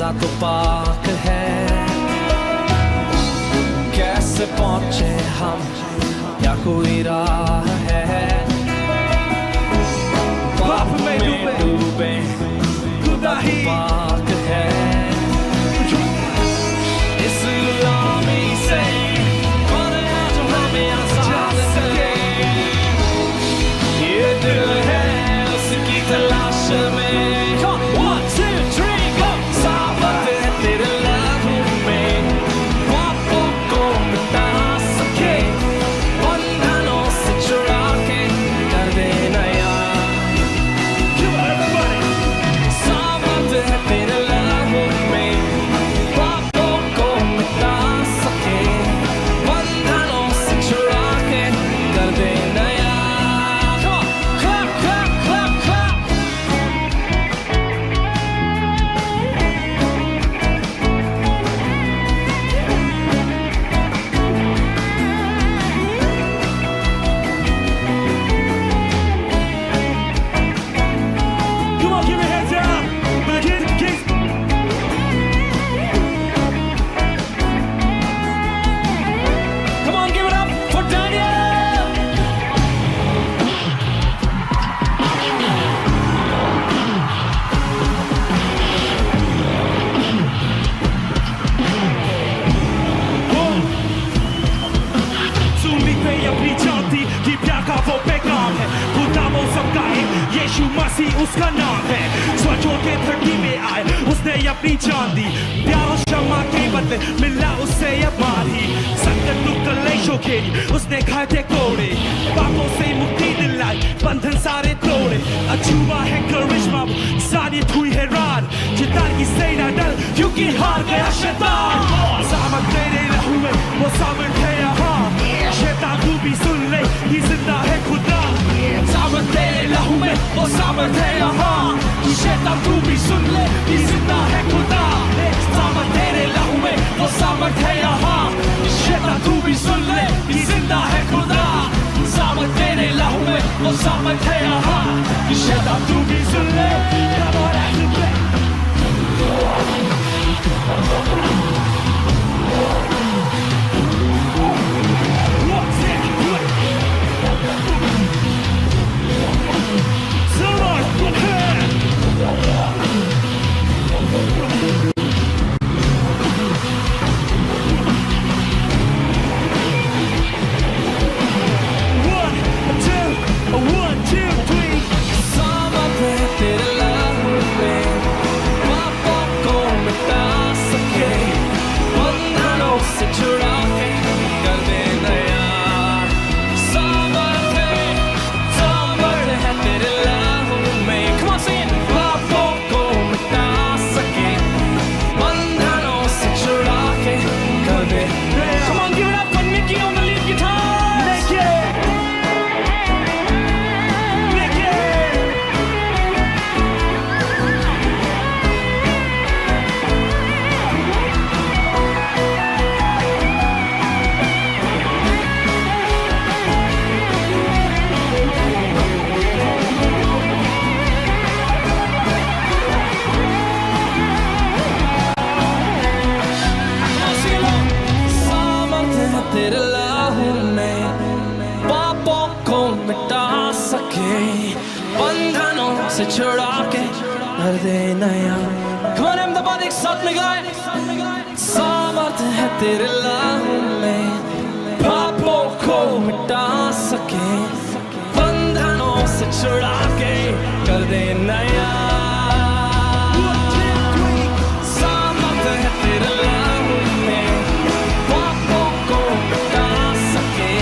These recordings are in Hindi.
खुदा तो पाक है, कैसे पहुंचे हम, या कोई राह है। पाप में डूबे खुदा ही पाक है, इस गुलामी से कौन है जो हमें आजाद करे। ये दिल है उसकी तलाश में, उसका नाम है। सोचो के धरती में आए उसने अपनी जान दी, प्यार और क्षमा के बदले मिला उससे अब मारी। संकट दुख कलेशों खेली उसने खाए थे कोड़े, पापों से मुक्ति दिलाई बंधन सारे तोड़े। अछूबा है करिश्मा सानियत हुई हैरान, शैतान की सेना डर क्योंकि हार गया शैतान। सामर्थ तेरे लहू में वो सामर्थ है यहाँ, शैतान तू भी सुन ले ये जिंदा है खुदा। सामर्थ तेरे लहू में वो सामर्थ है यहाँ, शैतान तू भी सुन ले ये जिंदा है खुदा। सामर्थ तेरे लहू में वो सामर्थ है यहाँ, शैतान तू भी सुन ले ये जिंदा है खुदा। सामर्थ तेरे लहू में वो सामर्थ है यहाँ, शैतान तू भी सुन ले। तेरे लहू में पापों को मिटा सके, बंधनों से छुड़ा के कर दे नया। Come on everybody एक साथ में गाएं। सामर्थ है तेरे लहू में पापों को मिटा सके, बंधनों से छुड़ा के कर दे नया। सामर्थ है तेरे लहू में पापों को मिटा सके,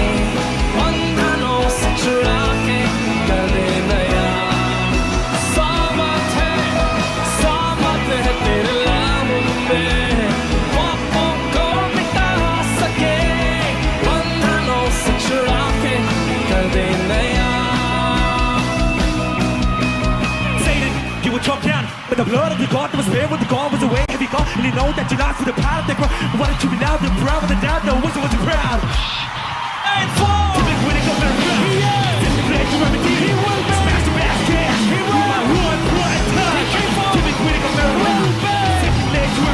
बंधनों से छुड़ा के कर दे नया। सामर्थ है तेरे लहू में पापों को मिटा सके, बंधनों से छुड़ा के कर दे नया। Satan, you were chopped down, but the blood of the God that was there when the God was away. Have you gone? And you know that you lost for the power of the cross. Why don't you be now the proud of the doubt? No, wasn't what you're proud. And four. Big winning of America. Yeah. Just glad you remember he will be. Smash the basket. He will. One time. Big winning of America. Just glad you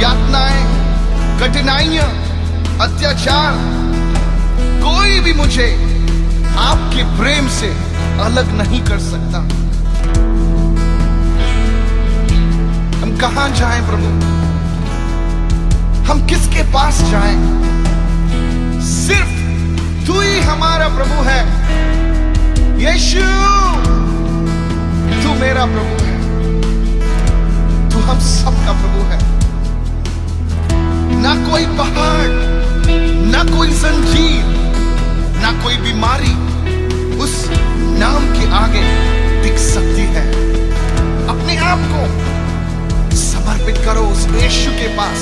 यातनाएं, कठिनाइयां, अत्याचार, कोई भी मुझे आपके प्रेम से अलग नहीं कर सकता। हम कहां जाएं प्रभु, हम किसके पास जाएं? सिर्फ तू ही हमारा प्रभु है। यीशु, तू मेरा प्रभु है, तू हम सबका प्रभु है। ना कोई पहाड़, ना कोई जंजीर, ना कोई बीमारी उस नाम के आगे टिक सकती है। अपने आप को समर्पित करो उस यीशु के पास।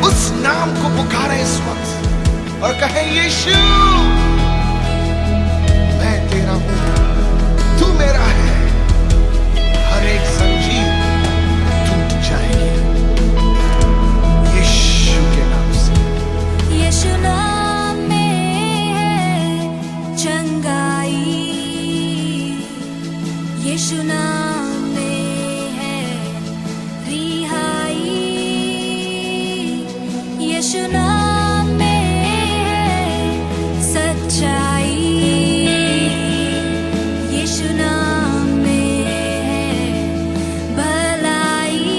उस नाम को पुकारे इस वक्त और कहे, यीशु मैं तेरा हूं, तू मेरा है। हर एक जंजीर टूट जाएगी यीशु के नाम से। यीशु नाम में है चंगाई, यीशु नाम में है रिहाई, यीशु नाम में है सच्चाई, यीशु नाम में है भलाई,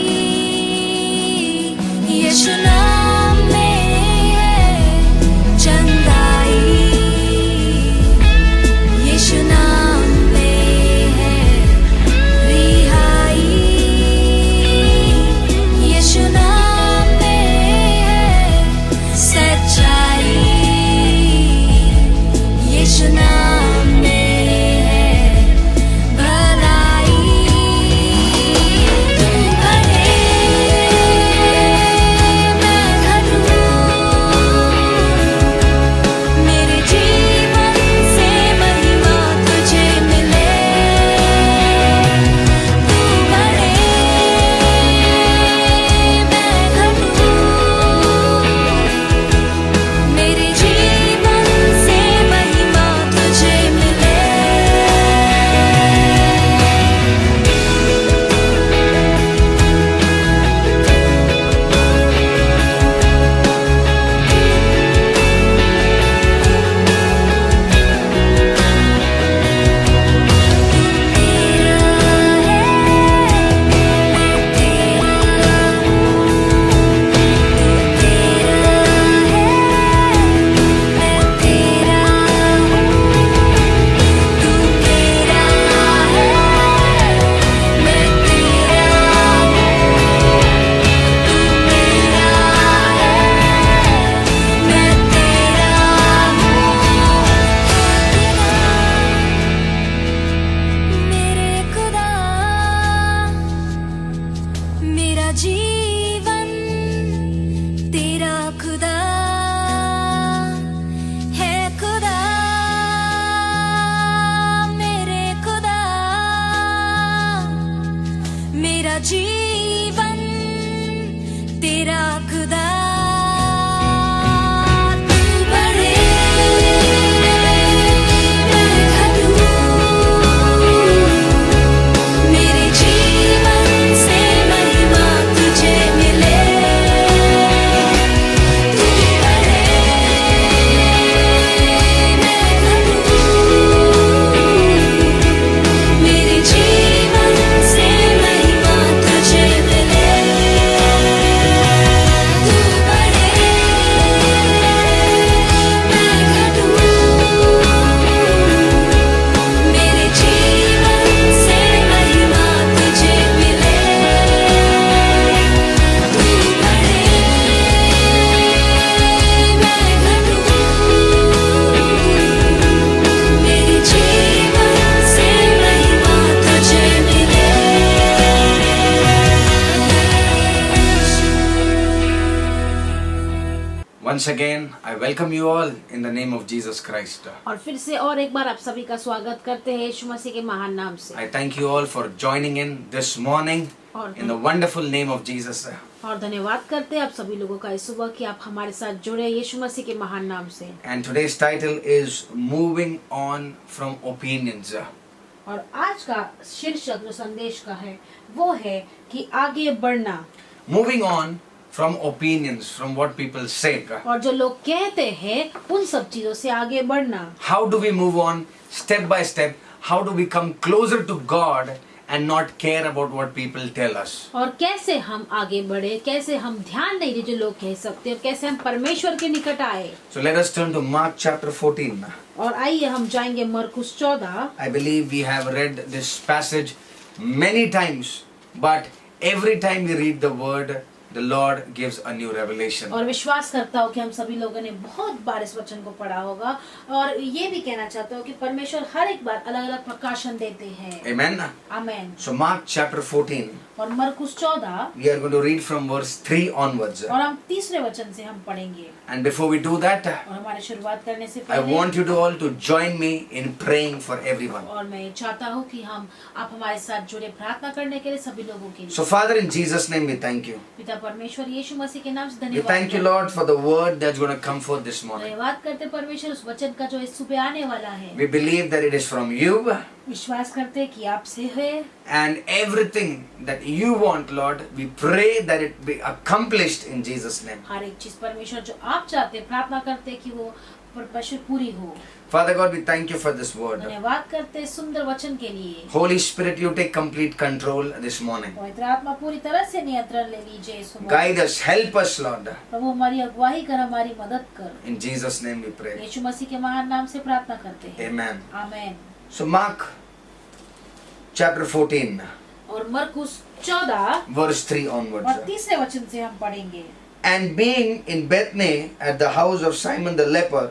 यीशु नाम में है चंगाई, यीशु नाम में है रिहाई, यीशु नाम में है सच्चाई, यीशु नाम में है भलाई। तू बढ़े, मैं घटूं, मेरे जीवन से महिमा तुझे मिले। तू बढ़े, मैं घटूं, मेरे जीवन से महिमा तुझे मिले। मेरे खुदा, मेरा जीवन तेरा खुदा है। खुदा मेरे खुदा, मेरा जीवन तेरा खुदा। तू बढ़े, मैं घटूं, मेरे जीवन से महिमा तुझे मिले। तू बढ़े, मैं घटूं, मेरे जीवन से महिमा तुझे मिले। Once again, I welcome you all in the name of Jesus Christ. और फिर से और एक बार आप सभी का स्वागत करते हैं यीशु मसीह के महान नाम से। I thank you all for joining in this morning in the wonderful name of Jesus. और धन्यवाद करते हैं आप सभी लोगों का इस सुबह कि आप हमारे साथ जुड़े यीशु मसीह के महान नाम से। And today's title is Moving On from Opinions. और आज का शीर्षक जो संदेश का है वो है कि आगे बढ़ना। Moving on from opinions, from what people say. और जो लोग कहते हैं उन सब चीजों से आगे बढ़ना। How do we move on step by step? How do we come closer to God and not care about what people tell us? और कैसे हम आगे बढ़े, कैसे हम ध्यान नहीं दें जो लोग कह सकते हैं, कैसे हम परमेश्वर के निकट आए। So let us turn to Mark chapter 14. और आइए हम जाएंगे मरकुस 14। I believe we have read this passage many times, but every time we read the word, the Lord gives a new revelation. और विश्वास करता हूँ कि हम सभी लोगों ने बहुत बार इस वचन को पढ़ा होगा और ये भी कहना चाहता हूँ कि परमेश्वर हर एक बार अलग अलग प्रकाशन देते हैं। Amen. आमेन। So Mark chapter 14, और मरकुस 14 we are going to read from verse 3 onwards. और हम तीसरे वचन से हम पढ़ेंगे। And before we do that, और हमारे शुरुआत करने से I पहले want you to all to join me in praying for everyone. और मैं चाहता हूँ कि आप हमारे साथ जुड़े प्रार्थना करने के लिए सभी लोगों के लिए। So Father, in Jesus' name we thank you. पिता परमेश्वर यीशु मसीह के नाम से We धन्यवाद। thank you, Lord, for the word that's going to come forth this morning. धन्यवाद करते परमेश्वर उस वचन का जो इस सुबह आने वाला है। We believe that it is from you, विश्वास करते हैं कि आपसे है and everything that you want, Lord, we pray that it be accomplished in Jesus' name. हर एक चीज परमेश्वर जो आप चाहते हैं प्रार्थना करते हैं कि वो परमेश्वर पूरी हो। Father God, we thank you for this word. धन्यवाद करते हैं सुंदर वचन के लिए। Holy Spirit, you take complete control this morning. पवित्र आत्मा पूरी तरह से नियंत्रण ले लीजिए इस सुबह। Guide us, help us, Lord. प्रभु हमारी अगुवाई कर, हमारी मदद कर। In Jesus' name we pray. यीशु मसीह के महान नाम से प्रार्थना करते हैं। Amen. आमेन। So Mark chapter 14, और मरकुस 14 verse 3 onwards. और तीसरे वचन से हम पढ़ेंगे। And being in Bethany at the house of Simon the leper,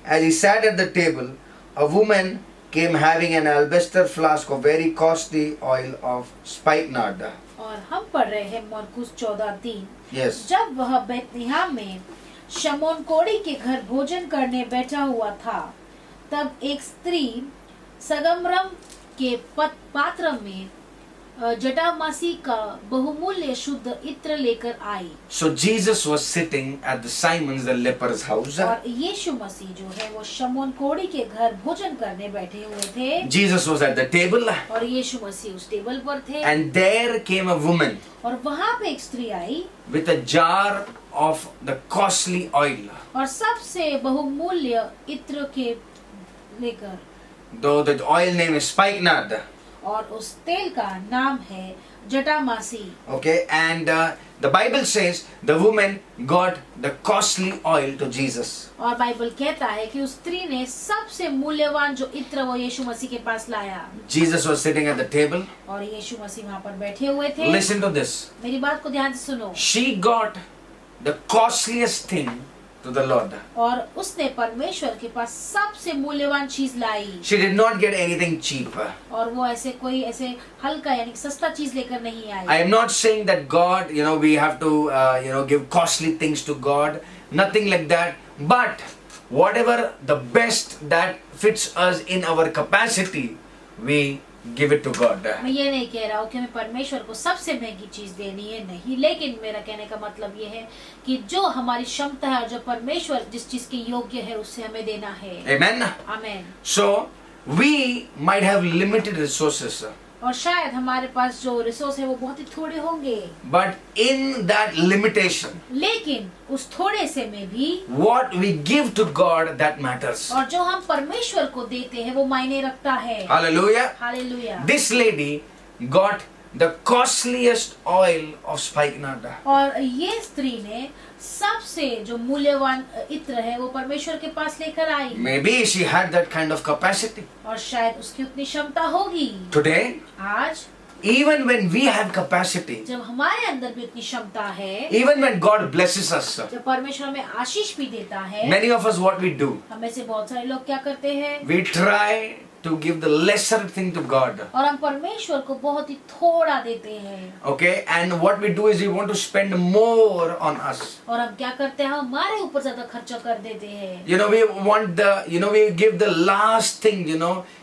as he sat at the table, a woman came having an alabaster flask of very costly oil of spikenard. और हम पढ़ रहे हैं मरकुस 14:3। Yes. जब वह बेतनियाह में शमौन कोढ़ी के घर भोजन करने बैठा हुआ था, तब एक स्त्री सगमरम के पात्र में जटामासी का बहुमूल्य शुद्ध इत्र लेकर आई। So Jesus was sitting at the Simon's the leper's house. और यीशु मसीह जो है वो शमौन कोढ़ी के घर भोजन करने बैठे हुए थे। Jesus was at the table, और यीशु मसीह उस टेबल पर थे। and there came a woman और वहाँ पे एक स्त्री आई with a jar of the costly oil. और सबसे बहुमूल्य इत्र के लेकर, Though the oil name is spikenard. और उस तेल का नाम है जटामासी। Okay, and the Bible says the woman got the costly oil to Jesus. और बाइबल कहता है कि उस स्त्री ने सबसे मूल्यवान जो इत्र वो यीशु मसीह के पास लाया। Jesus was sitting at the table. और यीशु मसीह वहाँ पर बैठे हुए थे। Listen to this. मेरी बात को ध्यान से सुनो। She got the costliest thing to the Lord. और उसने परमेश्वर के पास सबसे मूल्यवान चीज लाई। She did not get anything cheap. और वो ऐसे हल्का यानी सस्ता चीज लेकर नहीं आई। I am not saying that God, we have to, give costly things to God. Nothing like that. But whatever the best that fits us in our capacity, we give it to God. मैं ये नहीं कह रहा हूँ कि हमें परमेश्वर को सबसे महंगी चीज देनी है, नहीं, लेकिन मेरा कहने का मतलब ये है कि जो हमारी क्षमता है और जो परमेश्वर जिस चीज के योग्य है उससे हमें देना है। Amen. Amen. So we might have limited resources, और शायद हमारे पास जो रिसोर्स है वो बहुत ही थोड़े होंगे, but in that limitation, लेकिन उस थोड़े से में भी what we give to God, that matters. और जो हम परमेश्वर को देते हैं वो मायने रखता है। Hallelujah. Hallelujah. This lady got the costliest oil of spikenard. और ये स्त्री ने सबसे जो मूल्यवान इत्र है वो परमेश्वर के पास लेकर आई। Maybe she had that kind of capacity. और शायद उसकी उतनी क्षमता होगी। Today, आज even when we have capacity, जब हमारे अंदर भी उतनी क्षमता है, even when God blesses us, जब परमेश्वर हमें आशीष भी देता है, many of us what we do, हमें से बहुत सारे लोग क्या करते हैं, we try to give the lesser thing to God. और हम परमेश्वर को बहुत ही थोड़ा देते हैं। Okay, and what we do is we want to spend more on us. और हम क्या करते हैं, हमारे ऊपर ज्यादा खर्चा कर देते हैं। We want we give the last thing,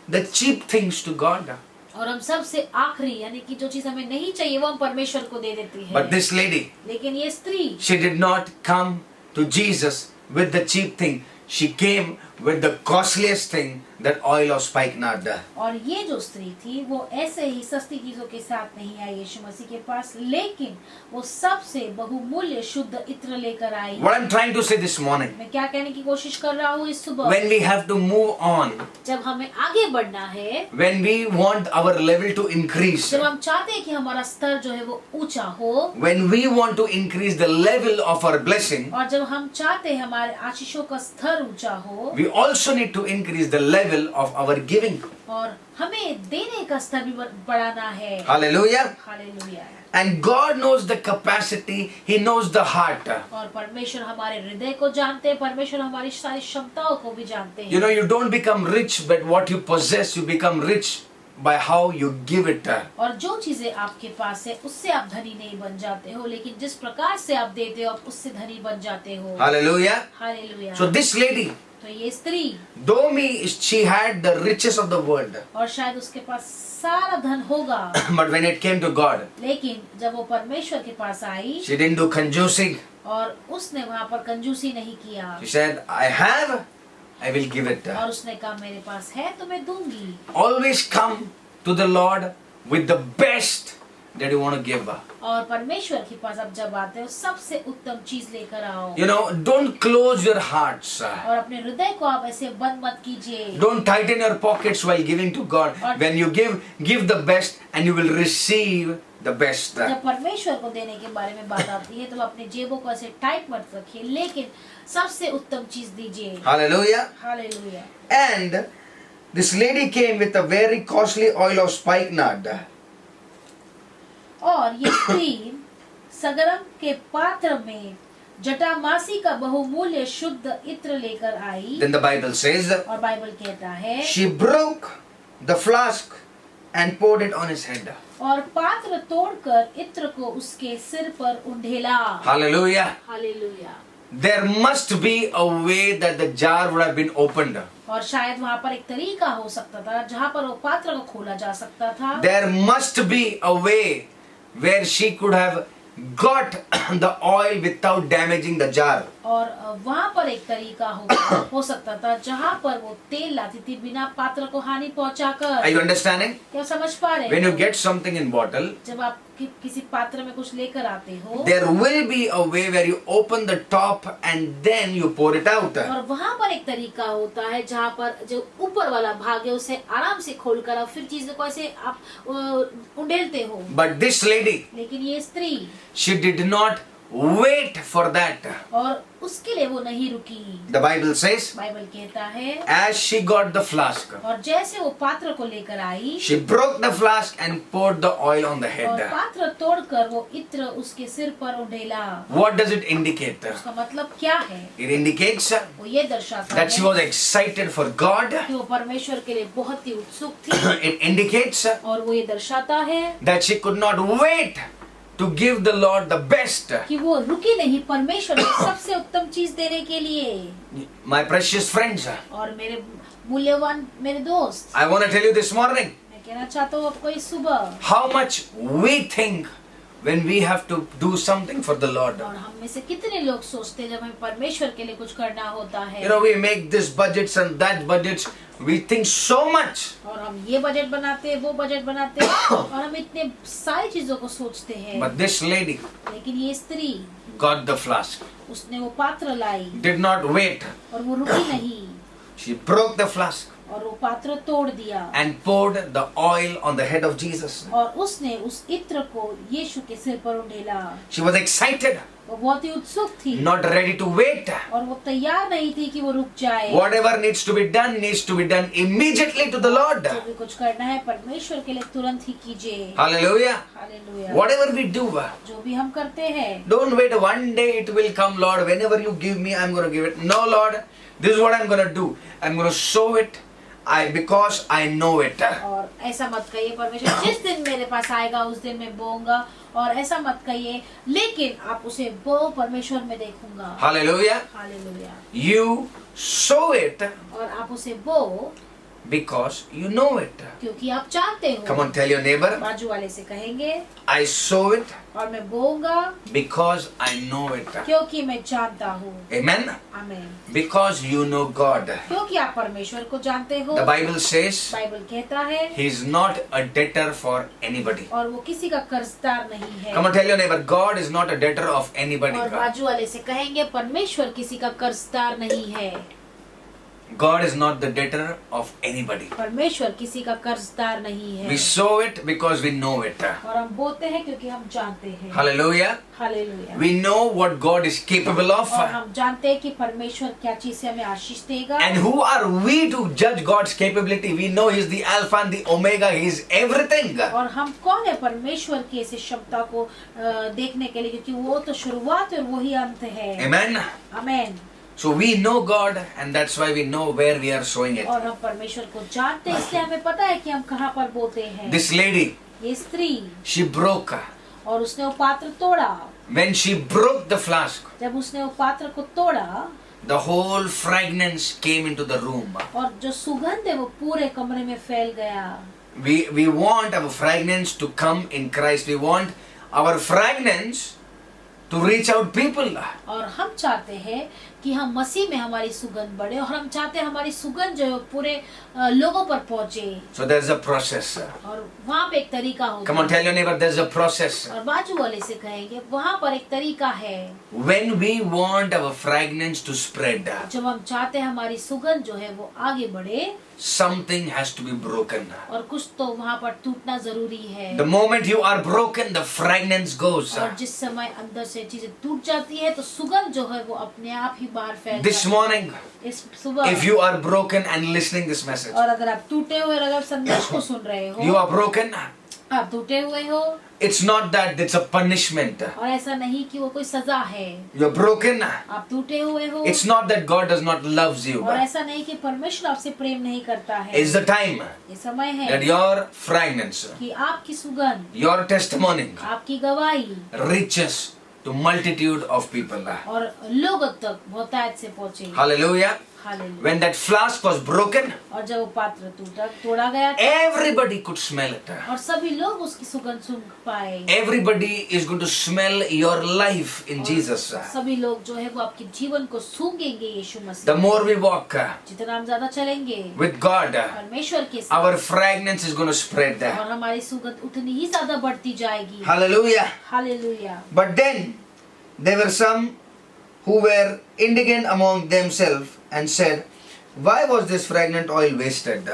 the cheap things to God. और हम सबसे आखिरी यानी कि जो चीज हमें नहीं चाहिए वो हम परमेश्वर को दे देते हैं। But this lady, लेकिन ये स्त्री, she did not come to Jesus with the cheap thing. she came with the costliest thing, that oil of spikenard. और ये जो स्त्री थी वो ऐसे ही सस्ती चीजों के साथ नहीं आई यीशु मसीह के पास, लेकिन वो सबसे बहुमूल्य शुद्ध इत्र लेकर आई। What I'm trying to say this morning, मैं क्या कहने की कोशिश कर रहा हूँ इस सुबह, when we have to move on, जब हमें आगे बढ़ना है, when we want our level to increase, जब हम चाहते हैं कि हमारा स्तर जो है वो ऊंचा हो, when we want to increase the level of our blessing, और जब हम चाहते हैं हमारे आशीषों का स्तर ऊंचा हो, we also need to increase the level of our giving. और हमें देने का स्तर भी बढ़ाना है। Hallelujah. Hallelujah. And God knows the capacity, He knows the heart. और परमेश्वर हमारे हृदय को जानते हैं, परमेश्वर हमारी सारी क्षमताओं को भी जानते हैं। You know, you don't become rich by what you possess, you become rich by how you give it. और जो चीजें आपके पास है उससे आप धनी नहीं बन जाते हो, लेकिन जिस प्रकार से आप देते हो आप उससे धनी बन जाते हो। Hallelujah. Hallelujah. So this lady, तो ये स्त्री, though she had the riches of the world, और शायद उसके पास सारा धन होगा, but when it came to God, लेकिन जब वो परमेश्वर के पास आई she didn't do conjuncing. और उसने वहाँ पर कंजूसी नहीं किया, She said, I have, I will give it. और उसने कहा मेरे पास है तो मैं दूंगी। Always come to the Lord with the best that you want to give. और परमेश्वर के पास आप जब आते हो सबसे उत्तम चीज लेकर आओ। You know, don't close your hearts. और अपने हृदय को आप ऐसे बंद मत कीजिए। Don't tighten your pockets while giving to God. When you give the best and you will receive the best. जब परमेश्वर को देने के बारे में बात आती है तो अपने जेबों को ऐसे टाइट मत रखिए, लेकिन सबसे उत्तम चीज दीजिए। Hallelujah. Hallelujah. And this lady came with a very costly oil of spikenard. और ये स्त्री सगरम के पात्र में जटामासी का बहुमूल्य शुद्ध इत्र लेकर आई। Then the Bible says, और बाइबल कहता है she broke the flask and poured it on his head. और पात्र तोड़कर इत्र को उसके सिर पर उंडेला। Hallelujah. Hallelujah. There must be a way that the jar would have been opened. और शायद वहाँ पर एक तरीका हो सकता था जहाँ पर वो पात्र को खोला जा सकता था। There must be a way where she could have got the oil without damaging the jar. और वहाँ पर एक तरीका हो सकता था जहाँ पर वो तेल लाती थी बिना पात्र को हानि पहुँचाकर। Are you understanding? क्या समझ पा रहे When हो? you get something in bottle, जब आप किसी पात्र में कुछ लेकर आते हो, there will be a way where you open the top and then you pour it out. और वहाँ पर एक तरीका होता है जहाँ पर जो ऊपर वाला भाग है उसे आराम से खोलकर और फिर चीजों को ऐसे आप उंडेलते हो। But this lady, लेकिन ये स्त्री, she did not wait for that. और उसके लिए वो नहीं रुकी। The Bible says, बाइबल कहता है as she got the flask, और जैसे वो पात्र को लेकर आई, she broke the flask and poured the oil on the और head. पात्र तोड़कर वो इत्र उसके सिर पर उंडेला। What does it indicate? उसका मतलब क्या है? It indicates वो ये दर्शाता that she है was excited for God. कि वो परमेश्वर के लिए बहुत ही उत्सुक थी, It indicates और वो ये दर्शाता है that she could not wait to give the Lord the best. कि वो रुकी नहीं परमेश्वर को सबसे उत्तम चीज देने के लिए। My precious friends, और मेरे मूल्यवान मेरे दोस्त, I want to tell you this morning मैं कहना चाहता हूँ आपको इस सुबह, how much we think when we have to do something for the Lord. और हम में से कितने लोग सोचते हैं जब हमें परमेश्वर के लिए कुछ करना होता है, You know, we make this budgets and that budgets. We think so much. और हम ये बजट बनाते हैं वो बजट बनाते हैं और हम इतने सारी चीजों को सोचते हैं। But this lady लेकिन ये स्त्री, got the flask, उसने वो पात्र लाई did not wait. और वो रुकी नहीं, She broke the flask और वो पात्र तोड़ दिया and poured the oil on the head of Jesus. और उसने उस इत्र को यीशु के सिर पर उंडेला। She was excited, वो बहुत ही उत्सुक थी not ready to wait. और वो तैयार नहीं थी कि वो रुक जाए। Whatever needs to be done immediately to the Lord. जो भी कुछ करना है परमेश्वर के लिए तुरंत ही कीजिए। Hallelujah. Hallelujah. Whatever we do, जो भी हम करते हैं, don't wait one day it will come, Lord. Whenever you give me, I'm going to give it. No, Lord, this is what I'm going to do. I'm going to sow it because I know it. और ऐसा मत कहिए परमेश्वर जिस दिन मेरे पास आएगा उस दिन मैं बोऊंगा, और ऐसा मत कहिए लेकिन आप उसे बो परमेश्वर में देखूंगा। Hallelujah. Hallelujah. You sow it और आप उसे बो Because you know it. क्योंकि आप जानते हो। Come on, tell your neighbor, बाजू वाले से कहेंगे, I sow it और मैं बोऊंगा because I know it. क्योंकि मैं जानता हूँ। Amen? आमीन। Because you know God. क्योंकि आप परमेश्वर को जानते हो। The Bible says बाइबल कहता है, He is not a debtor for anybody. और वो किसी का कर्जदार नहीं है। Come on, tell your neighbor, God is not a debtor of anybody. और बाजू वाले से कहेंगे, परमेश्वर किसी का कर्जदार नहीं है। God is not the debtor of anybody. परमेश्वर किसी का कर्जदार नहीं है। We sow it because we know it. और हम बोलते हैं क्योंकि हम जानते हैं। Hallelujah. Hallelujah. We know what God is capable of. और हम जानते हैं कि परमेश्वर क्या चीज से हमें आशीष देगा। And who are we to judge God's capability? We know He is the Alpha and the Omega. He is everything. और हम कौन है परमेश्वर की ऐसी क्षमता को देखने के लिए, क्योंकि वो तो शुरुआत और वही अंत है। Amen. आमीन। So we know God, and that's why we know where we are sowing it. और हम परमेश्वर को जानते हैं, इसलिए हमें पता है कि हम कहाँ पर बोते हैं। This lady, ये स्त्री, she broke. और उसने वो पात्र तोड़ा। When she broke the flask, जब उसने वो पात्र को तोड़ा, the whole fragrance came into the room. और जो सुगंध है वो पूरे कमरे में फैल गया। We want our fragrance to come in Christ. We want our fragrance to reach out people. और हम चाहते हैं कि हम मसीह में हमारी सुगंध बढ़े, और हम चाहते हैं हमारी सुगंध जो है वो पूरे लोगों पर पहुंचे। So there's a process. और वहाँ पे एक तरीका होगा। Come on, tell your neighbor, there's a process. और बाजू वाले से कहेंगे, वहाँ पर एक तरीका है। When we want our fragrance to spread, जब हम चाहते हैं हमारी सुगंध जो है वो आगे बढ़े, something has to be broken. और कुछ तो वहाँ पर टूटना जरूरी है। The moment you are broken, the fragrance goes. और जिस समय अंदर से चीजें टूट जाती है तो सुगंध जो है वो अपने आप ही बाहर फैल This जाती है। morning, इस सुबह, if you are broken and listening this message, और अगर आप टूटे हुए और अगर संदेश को सुन रहे हो, you are broken. आप टूटे हुए हो, It's not that it's a punishment. और ऐसा नहीं कि वो कोई सजा है। You're broken. आप टूटे हुए हो, It's not that God does not loves you. और ऐसा नहीं कि परमेश्वर आपसे प्रेम नहीं करता है। It's the time ये समय है that your fragrance, कि आपकी सुगंध, your testimony आपकी गवाही reaches to multitude of people. और लोगों तक बहुतायत से पहुंचे। Hallelujah. Hallelujah. When that flask was broken, और जब वो पात्र तोड़ा गया था, everybody could smell it. और सभी लोग उसकी सुगंध सुन पाए। Everybody is going to smell your life in Jesus. सभी लोग जो है वो आपके जीवन को सूंघेंगे यीशु The Masih. more we walk जितना हम ज्यादा चलेंगे with God, परमेश्वर के साथ, our fragrance is going to spread. और हमारी सुगंध उतनी ही ज्यादा बढ़ती जाएगी। Hallelujah. Hallelujah. But then there were some who were indignant among themselves and said, why was this fragrant oil wasted?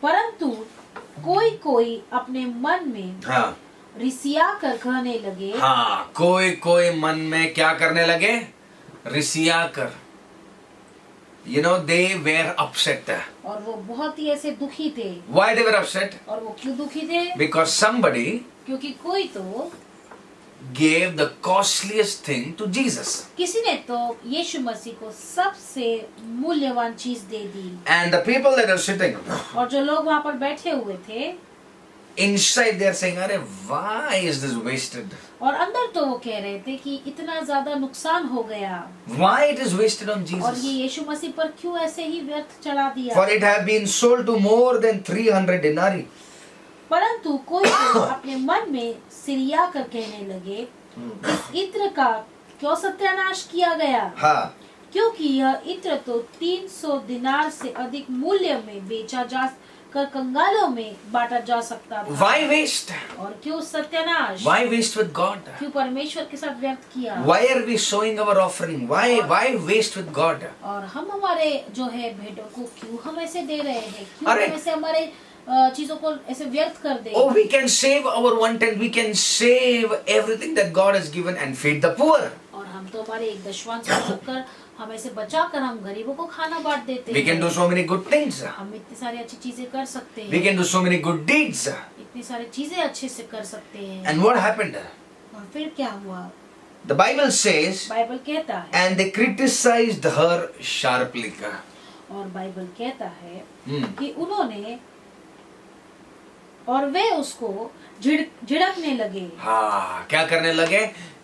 परंतु कोई कोई अपने मन में हाँ रिसिया कर कहने लगे, हाँ, कोई कोई मन में क्या करने लगे? रिसिया कर. You know, they were upset. और वो बहुत ही ऐसे दुखी थे। Why they were upset? और वो क्यों दुखी थे? Because somebody क्योंकि कोई तो gave the costliest thing to Jesus. किसी ने तो यीशु मसीह को सबसे मूल्यवान चीज दे दी, And the people that are sitting और जो लोग वहाँ पर बैठे हुए थे, inside, they are saying, "Arey, why is this wasted? और अंदर तो वो कह रहे थे कि इतना ज्यादा नुकसान हो गया, Why it is wasted on और ये Jesus? यीशु मसीह पर क्यों ऐसे ही व्यर्थ चढ़ा दिया। For it have been sold to more than 300 denarii." परंतु कोई तो अपने मन में सिरिया कर कहने लगे, इस इत्र का क्यों सत्यानाश किया गया, हाँ, क्योंकि यह इत्र तो 300 दिनार से अधिक मूल्य में बेचा जा कर कंगालों में बांटा जा सकता था। why waste? और क्यों सत्यानाश, Why waste with God? क्यों परमेश्वर के साथ व्यर्थ किया। Why are we showing our offering? Why waste with God? और हम हमारे जो है भेंटों को क्यों हम ऐसे दे रहे हैं, क्यों अरे! हम ऐसे हमारे चीजों को ऐसे व्यर्थ कर दे। Oh, we can save our 1/10. We can save everything that God has given and feed the poor. और हम तो हमारे एक दशवांश को रखकर हम ऐसे बचाकर हम गरीबों को खाना बांट देते We can हैं। do so many good things. हम इतनी सारी अच्छी चीजें कर सकते We हैं, can do so many good deeds. इतनी सारी चीजें अच्छे से कर सकते हैं। And what happened? और फिर क्या हुआ? The Bible says, बाइबल कहता है, and they criticized her sharply. और बाइबल कहता है Hmm. कि उन्होंने और वे उसको झिड़कने लगे। हाँ, क्या करने लगे?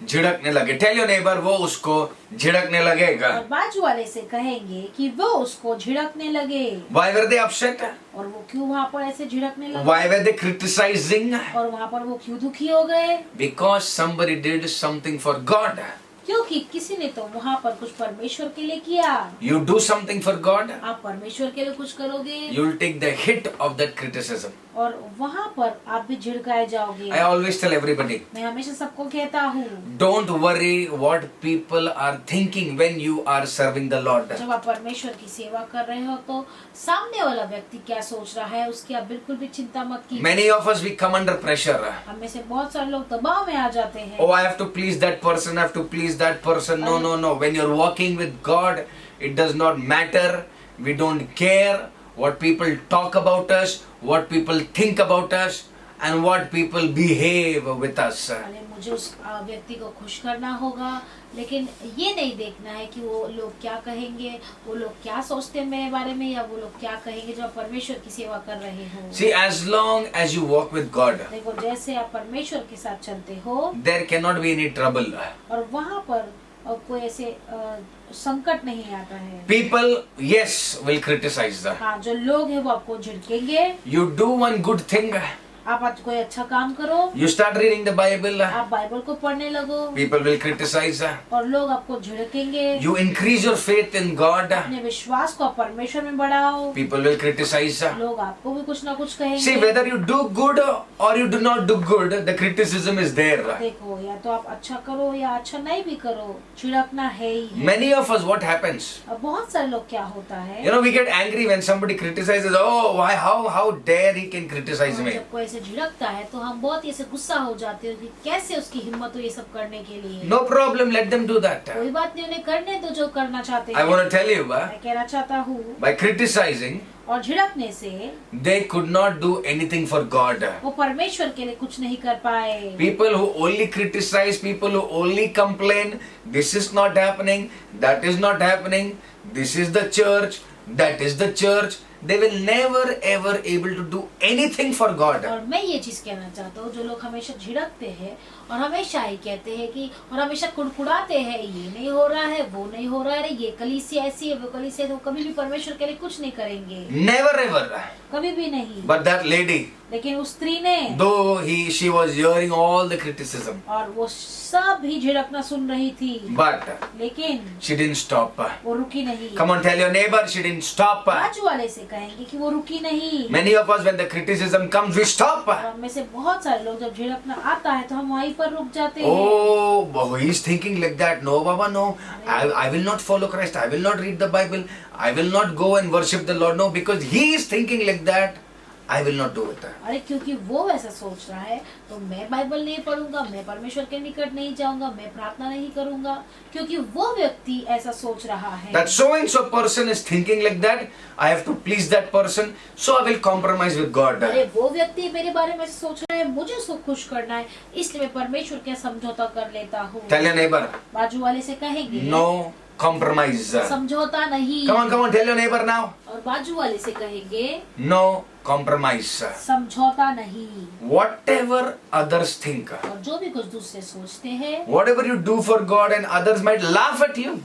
झिड़कने लगे। टेल योर नेबर, वो उसको झिड़कने लगेगा। और बाजू वाले से कहेंगे कि वो उसको झिड़कने लगे। Why were they upset? और वो क्यों वहाँ पर ऐसे झिड़कने लगे? Why were they criticizing? और वहाँ पर वो क्यों दुखी हो गए? Because somebody did something for God. क्योंकि किसी ने तो वहाँ पर कुछ परमेश्वर के लिए किया। You do something for God, आप परमेश्वर के लिए कुछ करोगे you'll take the hit of that criticism. और वहाँ पर आप भी झिड़काए जाओगे। I always tell everybody, मैं हमेशा सबको कहता हूँ, don't worry what people are thinking when you are serving the Lord. जब आप परमेश्वर की सेवा कर रहे हो तो सामने वाला व्यक्ति क्या सोच रहा है उसकी आप बिल्कुल भी चिंता मत कीजिए। Many of us, we come under pressure. हम में से बहुत सारे लोग दबाव में आ जाते हैं। Oh, I have to please that person, I have to please that person. No, no, no. When you're walking with God, it does not matter. We don't care what people talk about us, what people think about us, and what people behave with us. अरे मुझे उस व्यक्ति को खुश करना होगा, लेकिन ये नहीं देखना है कि वो लोग क्या कहेंगे, वो लोग क्या सोचते हैं मेरे बारे में, या वो लोग क्या कहेंगे जब आप परमेश्वर की सेवा कर रहे हो। See, as long as you walk with God, देखो, जैसे आप परमेश्वर के साथ चलते हो there cannot be any trouble. और वहाँ पर कोई ऐसे संकट नहीं आता है। People, yes, will criticize. हाँ, जो लोग हैं वो आपको झिड़केंगे। You do one good thing, आप आज कोई अच्छा काम करो, you start reading the Bible, आप बाइबल को पढ़ने लगो, people will criticize. और लोग आपको झिड़केंगे। You increase your faith in God, अपने विश्वास को आप परमेश्वर में बढ़ाओ, people will criticize. लोग आपको भी कुछ ना कुछ See, कहेंगे। whether you do good or you do not do good, the criticism is there. देखो, या तो आप अच्छा करो या अच्छा नहीं भी करो, झिड़कना है ही है। Many of us, what happens? अब बहुत सारे लोग क्या होता है, You know, we get angry when somebody criticizes. Oh, why? How dare he can criticize me? जब कोई ऐसे झिड़कता है तो हम बहुत ही ऐसे गुस्सा हो जाते हैं कि कैसे उसकी हिम्मत हो ये सब करने के लिए। No problem. Let them do that. कोई बात नहीं, उन्हें करने दो जो करना चाहते I हैं। want to tell you, मैं कहना चाहता हूँ, by criticizing, और झिड़कने से they could not do anything for God. वो परमेश्वर के लिए कुछ नहीं कर पाए। People who only criticize, people who only complain, this is not happening, that is not happening, this is the church, that is the church. They will never ever able to do anything for God. और मैं ये चीज कहना चाहता हूँ, जो लोग हमेशा झिड़कते हैं और हमेशा ही कहते हैं कि, और हमेशा कुड़कुड़ाते हैं, ये नहीं हो रहा है, वो नहीं हो रहा है, ये कलीसिया ऐसी है, वो कलीसिया, तो कभी भी परमेश्वर के लिए कुछ नहीं करेंगे, Never ever. कभी भी नहीं। But that lady, लेकिन उस स्त्री ने, though she was hearing all the criticism, और वो सब ही झिड़कना सुन रही थी, but लेकिन she didn't stop. वो रुकी नहीं। Come on, tell your neighbor, she didn't stop. बाजू वाले से कहेंगे कि वो रुकी नहीं। Many of us, when the criticism comes, we stop. और हम में से बहुत सारे लोग जब झिड़कना आता है तो हम वहीं पर रुक जाते हैं। Oh, he is thinking like that. No, Baba, no. I will not follow Christ. I will not read the Bible. I will not go and worship the Lord. No, because he is thinking like that. I will not do it. अरे क्योंकि वो ऐसा सोच रहा है तो मैं बाइबल नहीं पढ़ूंगा, मैं परमेश्वर के निकट नहीं जाऊंगा, मैं प्रार्थना नहीं करूंगा, क्योंकि वो व्यक्ति ऐसा सोच रहा है। That so and so person is thinking like that. I have to please that person, so I will compromise with God. अरे वो व्यक्ति मेरे बारे में सोच रहा है, मुझे उसको खुश करना है, इसलिए मैं परमेश्वर के समझौता कर लेता हूँ। Tell your neighbor. बाजू वाले से कहेंगे, No compromise. समझौता नहीं। Come on, tell your neighbor now. और बाजू वाले से कहेंगे, No compromise. समझौता नहीं। Whatever others think, और जो भी कुछ दूसरे सोचते हैं, whatever you do for God and others might laugh at you.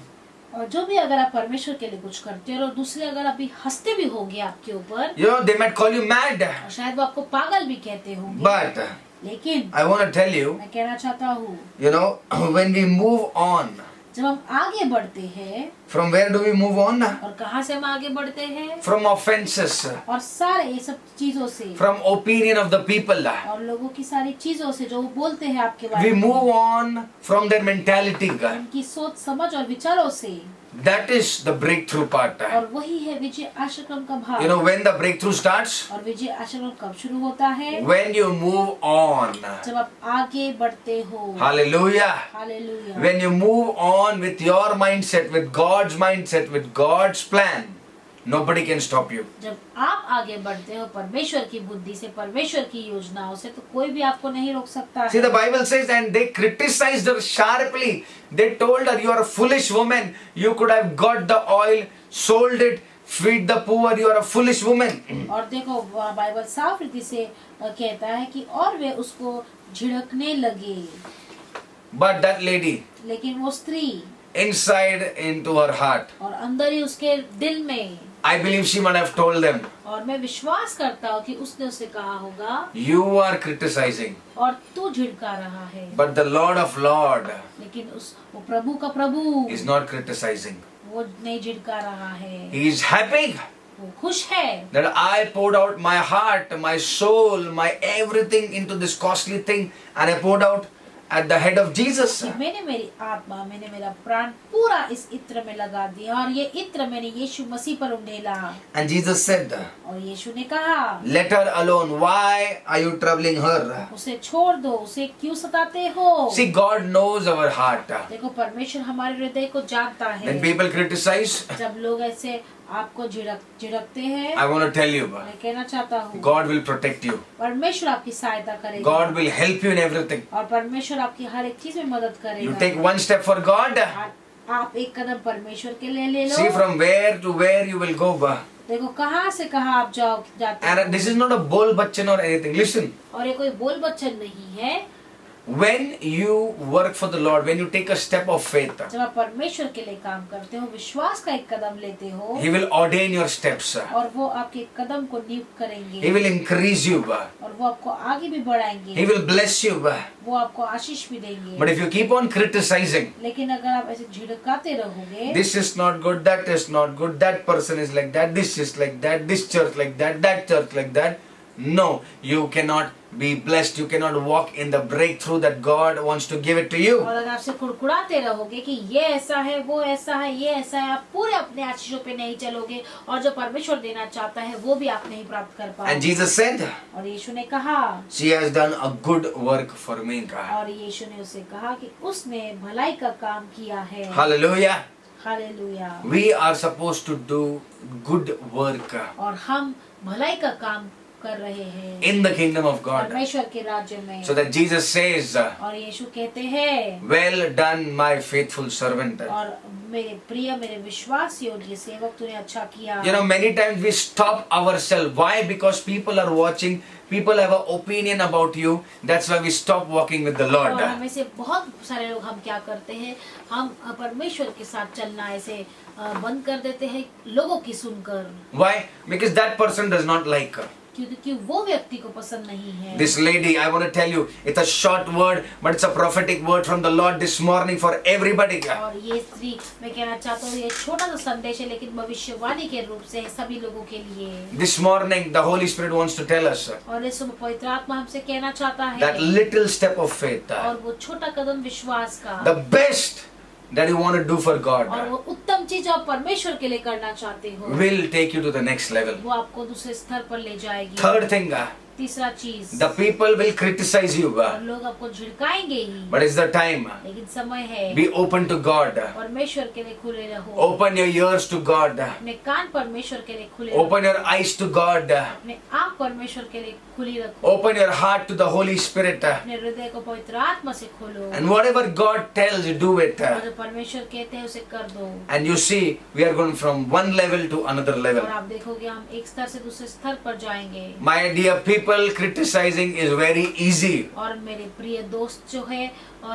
और जो भी अगर आप परमेश्वर के लिए कुछ करते हो और दूसरे अगर अभी हंसते भी होंगे आपके ऊपर, You know, they might call you mad. और शायद वो आपको पागल भी कहते होंगे, But लेकिन I want to tell you, मैं कहना चाहता हूँ, you know, when we move on, जब हम आगे बढ़ते हैं, from where do we move on? और कहाँ से हम आगे बढ़ते हैं, From offenses, और सारे ये सब चीजों से, from opinion of the people. और लोगों की सारी चीजों से जो वो बोलते हैं आपके बारे We में, move on from their mentality. उनकी सोच समझ और विचारों से, That is the breakthrough part. और वही है विजय आश्रम का भाग। You know, when the breakthrough starts? और विजय आश्रम कब शुरू होता है? When you move on. जब आप आगे बढ़ते हो। Hallelujah. Hallelujah. When you move on with your mindset, with God's mindset, with God's plan, nobody can stop you. जब आप आगे बढ़ते हो परमेश्वर की बुद्धि से, परमेश्वर की योजनाओं से, तो कोई भी आपको नहीं रोक सकता See, the है। Bible says, and they criticized her sharply. They told her, you are a foolish woman. You could have got the oil, sold it, feed the poor. You are a foolish woman. और देखो बाइबल साफ रीति से कहता है कि और वे उसको झिड़कने लगे। But that lady, लेकिन वो स्त्री inside into her heart, और अंदर ही उसके दिल में, I believe she might have told them, और मैं विश्वास करता हूँ कि उसने उसे कहा होगा, you are criticizing, और तू झिड़का रहा है, but the Lord of Lord लेकिन वो प्रभु का प्रभु is not criticizing. वो नहीं झिड़का रहा है, He is happy वो खुश है that I poured out my heart, my soul, my everything into this costly thing, and I poured out at the head of Jesus. कि मैंने मेरी आत्मा, मैंने मेरा प्राण पूरा इस इत्र में लगा दिया, और ये इत्र मैंने यीशु मसीह पर उंडेला। And Jesus said, और यीशु ने कहा, let her alone. Why are you troubling her? उसे छोड़ दो, उसे क्यों सताते हो? See, God knows our heart. देखो, परमेश्वर हमारे हृदय को जानता है। When people criticize, जब लोग ऐसे आपको झिड़कते हैं, I want to tell you, मैं कहना चाहता हूँ, God will protect you. परमेश्वर आपकी सहायता करेगा, God will help you in everything. और परमेश्वर आपकी हर एक चीज में मदद You करेगा। take one step for God. आप एक कदम परमेश्वर के लिए ले See low. from where to where you will go. देखो कहाँ से कहाँ आप जाते And हो। this is not a bol bachan or anything. Listen. और ये कोई बोल बच्चन नहीं है। When you work for the Lord, when you take a step of faith, जब आप परमेश्वर के लिए काम करते हो, विश्वास का एक कदम लेते हो, He will ordain your steps. और वो आपके कदम को नियुक्त करेंगे, He will increase you. और वो आपको आगे भी बढ़ाएंगे, He will bless you. वो आपको आशीष भी देंगे। But if you keep on criticizing, लेकिन अगर आप ऐसे झिड़काते रहोगे, this is not good, that is not good, that person is like that, this is like that, this church like that church like that. No, you cannot be blessed. You cannot walk in the breakthrough that God wants to give it to you. और अगर आपसे कुड़कुड़ाते रहोगे कि ये ऐसा है, वो ऐसा है, ये ऐसा है, आप पूरे अपने आशीषों पे नहीं चलोगे, और जो परमेश्वर देना चाहता है वो भी आप नहीं प्राप्त कर And पाओगे। Jesus said, और यीशु ने कहा, she has done a good work for me. और यीशु ने उसे कहा कि उसने भलाई का काम किया है। Hallelujah. Hallelujah. We are supposed to do good work और हम भलाई का काम कर रहे हैं in the kingdom of God. परमेश्वर के राज्य में। So that Jesus says, और यीशु कहते हैं, well done my faithful servant. और मेरे प्रिय, मेरे विश्वास योग्य सेवक, तूने अच्छा किया। You know, many times we stop ourselves. Why? Because people are watching. People have an opinion about you. That's why we stop walking with the Lord. और हमें से बहुत सारे लोग हम क्या करते हैं, हम परमेश्वर के साथ चलना ऐसे बंद कर देते हैं लोगों की सुनकर। Why? Because that person does not like her. क्योंकि वो व्यक्ति को पसंद नहीं है। This lady, I want to tell you, it's a short word, but it's a prophetic word from the Lord this morning for everybody. और ये स्त्री, मैं कहना चाहता हूँ, ये छोटा सा संदेश है, लेकिन भविष्यवाणी के रूप से है सभी लोगों के लिए। This morning, the Holy Spirit wants to tell us और इस समय पवित्र आत्मा हमसे कहना चाहता है, that little step of faith, और वो छोटा कदम विश्वास का, the best that you want to do for और God, वो उत्तम चीज आप परमेश्वर के लिए करना चाहते हो, will take you to the next level. वो आपको दूसरे स्तर पर ले जाएगी। Third thing, तीसरा चीज, the people will criticize you, और लोग आपको झिड़काएंगे ही, but it's the time. लेकिन समय है, Be open to God. परमेश्वर के लिए खुले रहो। Open your ears to God. अपने कान परमेश्वर के लिए खुले रखो, Open your eyes to God. अपने आँख परमेश्वर के लिए खुली रखो, Open your heart to the Holy Spirit. अपने हृदय को पवित्र आत्मा से खोलो, And whatever God tells you, do it. और जो परमेश्वर कहते हैं उसे कर दो। And you see, we are going from one level to another level. और आप देखोगे हम एक स्तर से दूसरे स्तर पर जाएंगे। My dear people, criticizing is very easy. और मेरे प्रिय दोस्त जो है,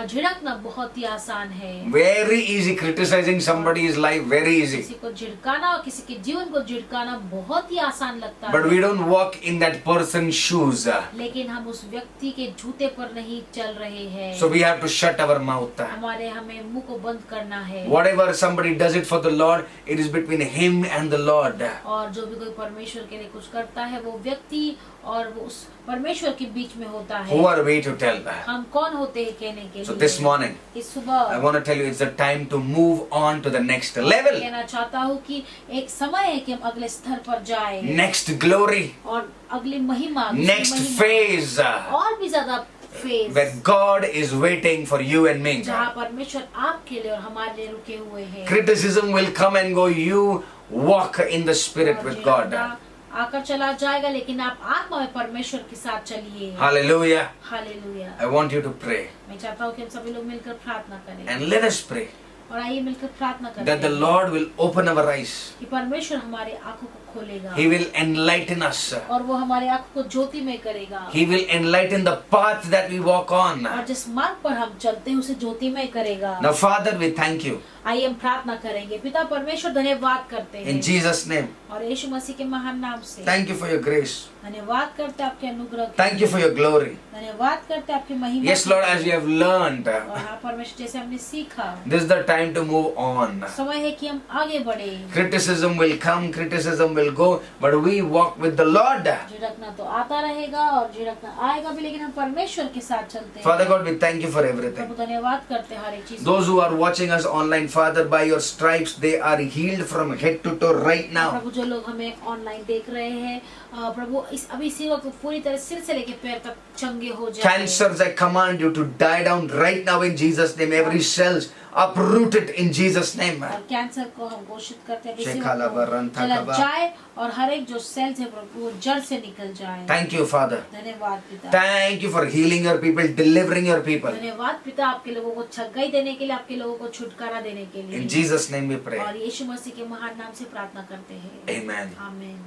झिड़कना बहुत ही आसान है। Very easy. Criticizing somebody's life, very easy. किसी को झिड़काना और किसी के जीवन को झिड़काना बहुत ही आसान लगता But है, we don't walk in that person's shoes. लेकिन हम उस व्यक्ति के जूते पर नहीं चल रहे हैं। So we have to shut our mouth. हमें मुंह को बंद करना है। Whatever somebody does it for the Lord, it is between him and the Lord. और जो भी कोई परमेश्वर के लिए कुछ करता है, वो व्यक्ति और वो उस परमेश्वर के बीच में होता है। Who are we to tell? हम कौन होते हैं कहने के So लिए? this morning, इस सुबह I want to tell you, it's the time to move on to the next level. कहना चाहता हूँ कि एक समय है कि हम अगले स्तर पर जाए, Next glory. और अगली महिमा, Next phase. और भी ज्यादा phase, Where God is waiting for you and me. जहाँ परमेश्वर आपके लिए और हमारे लिए रुके हुए हैं। Criticism will come and go. You walk in the Spirit और with God. झिड़कना आकर चला जाएगा, लेकिन आप आत्मा में परमेश्वर के साथ चलिए। Hallelujah. Hallelujah. I want you to pray. मैं चाहता हूँ कि हम सभी लोग मिलकर प्रार्थना करें, And let us pray. और आइए मिलकर प्रार्थना करते that the हैं Lord will open our eyes. कि परमेश्वर हमारे आंखों को खोलेगा He will enlighten us. और वो हमारे आंखों को ज्योति में करेगा He will enlighten the path that we walk on. और जिस मार्ग पर हम चलते हैं उसे ज्योति में करेगा। Now, Father, we thank you आइए हम प्रार्थना करेंगे। पिता परमेश्वर धन्यवाद करते हैं in Jesus' name. और यीशु मसीह के महान नाम से Thank you for your grace. धन्यवाद करते हैं आपके अनुग्रह के Thank you for your glory. धन्यवाद करते हैं आपकी महिमा Yes, के Lord, लिए। as we have learned, और हाँ परमेश्वर जैसे हमने सीखा this is the time to move on. समय है कि हम आगे बढ़े। Criticism will come, criticism will go, but we walk with the Lord. झिड़कना तो आता रहेगा और झिड़कना आएगा भी, लेकिन हम परमेश्वर के साथ चलते हैं। Father God, we thank you for everything. प्रभु धन्यवाद करते हैं हर एक चीज। Those who are watching us online, Father, by your stripes, they are healed from head to toe right now. प्रभु जो लोग हमें ऑनलाइन देख रहे हैं प्रभु अभी इसी वक्त पूरी तरह सिर से लेकर पैर तक चंगे हो जाए। Cancers, I command you to die down right now in Jesus' name. Every cells uprooted in Jesus' name. और कैंसर को हम घोषित करते हैं इसी शेखाला वक्त बरन वो चला थकबा। जाए और हर एक जो सेल्स है प्रभु वो जड़ से निकल जाए। Thank you, Father. धन्यवाद पिता। Thank you for healing your people, delivering your people. धन्यवाद पिता आपके लोगों को छगाई देने के लिए, आपके लोगों को छुटकारा देने के लिए। In Jesus' name we pray. और यीशु मसीह के महान नाम से प्रार्थना करते हैं। Amen. आमीन।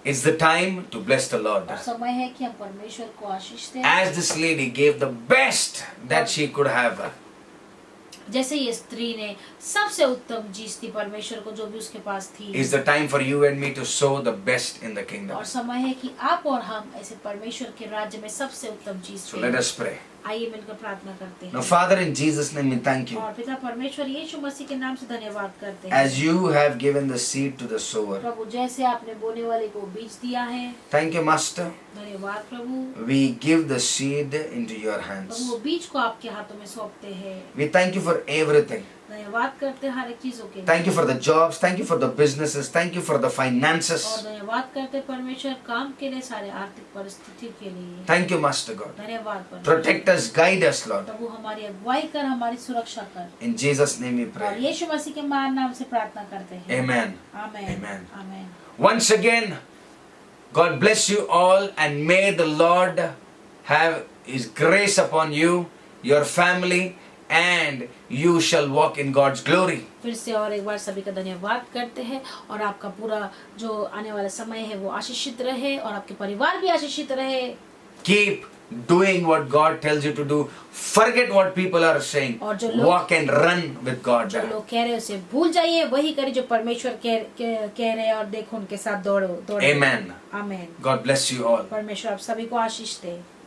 It's the time to bless the Lord. और समय है कि हम परमेश्वर को आशीष दें। As this lady gave the best that she could have. जैसे ये स्त्री ने सबसे उत्तम चीज थी परमेश्वर को जो भी उसके पास थी। It's the time for you and me to sow the best in the kingdom. और समय है कि आप और हम ऐसे परमेश्वर के राज्य में सबसे उत्तम चीज So let us pray. आइए मिलकर प्रार्थना करते हैं। Now, Father, in Jesus' name we thank you. और पिता परमेश्वर यीशु मसीह के नाम से धन्यवाद करते हैं। As you have given the seed to the sower. प्रभु जैसे आपने बोने वाले को बीज दिया है, Thank you, Master. धन्यवाद प्रभु। We give the seed into your hands. प्रभु वो बीज को आपके हाथों में सौंपते हैं। We thank you for everything. धन्यवाद करते हैं हर एक चीजों के लिए। Thank you for the jobs. Thank you for the businesses. Thank you for the और finances. धन्यवाद करते हैं परमेश्वर काम के लिए, सारे आर्थिक परिस्थिति के लिए। Thank you, Master God. धन्यवाद परमेश्वर। Protect us, guide us, Lord. प्रभु हमारी अगुवाई कर, हमारी सुरक्षा कर। In Jesus' name we और pray. यीशु मसीह के महान नाम से प्रार्थना करते हैं। Amen. Amen. Amen. Amen. Once again, God bless you all, and may the Lord have His grace upon you, your family, and you shall walk in God's glory. फिर से और एक बार सभी का धन्यवाद करते हैं और आपका पूरा जो आने वाला समय है वो आशीषित रहे और आपके परिवार भी आशीषित रहे। Keep doing what God tells you to do. Forget what people are saying. और जो लोग- Walk and run with God. जो लोग कह रहे हैं उसे भूल जाइए, वही करिए जो परमेश्वर कह रहे हैं और देखो उनके साथ दौड़ो। Amen. Amen. God bless you all. परमेश्वर आप सभी को आशीष दे।